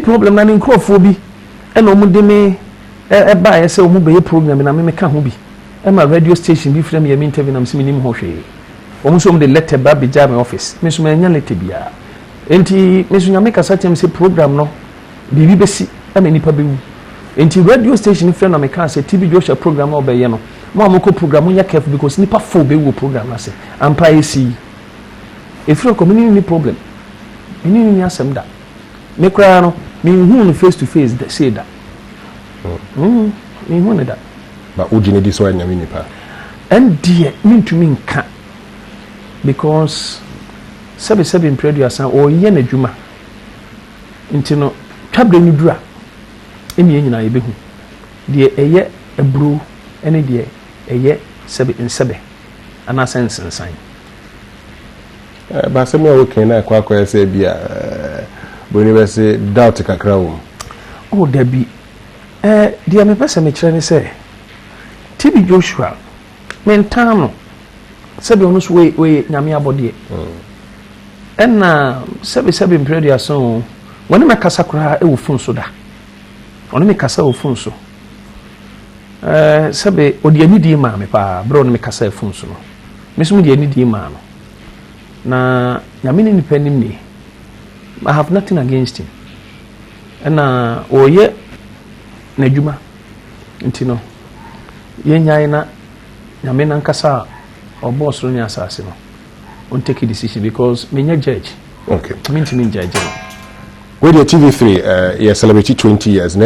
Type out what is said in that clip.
problem na nkrofo bi e na omude me e ba ye se omu be program na me ka ho bi e ma radio station bi frame ye me interview na me nim ho hwe omu so de letter ba be ja me office me so me nya letter bia enti me so nya me kasa tem se program no bibi besi e ma nipa be wu enti radio station frame na me ka se T.B.Joshua program no be ye no mo amoko program nya careful because nipa fo be wu program na se ampa esi if you community ni problem ni asem da me kra no me hu face to face that say that me hu ne da ba ujine di so anya me nipa and dear me to me nka because seven producer o ye na dwuma nti no twabre ni dura emi nyina ye behu de eye ebro ene de eye sebe ana sense ba se me o ken na kwa se bia boni be se doubt kakra wo o da bi dia me pese me kire ni se T.B.Joshua mentano sebe onu so we nyame abode na sebe mpredua so woni me kasa kura e wo fun so da woni me kasa wo fun so sebe odi ani di ma me pa bro no me kasa e fun so no me so di ani di ma no na nyame ni nipa nim ni I have nothing against him. And oye na juma ntino ye nyai na nyame na nkasa oboss ro nya asase no on take a decision because me nya judge. Okay. Me judge no. With your TV3 you celebrate 20 years.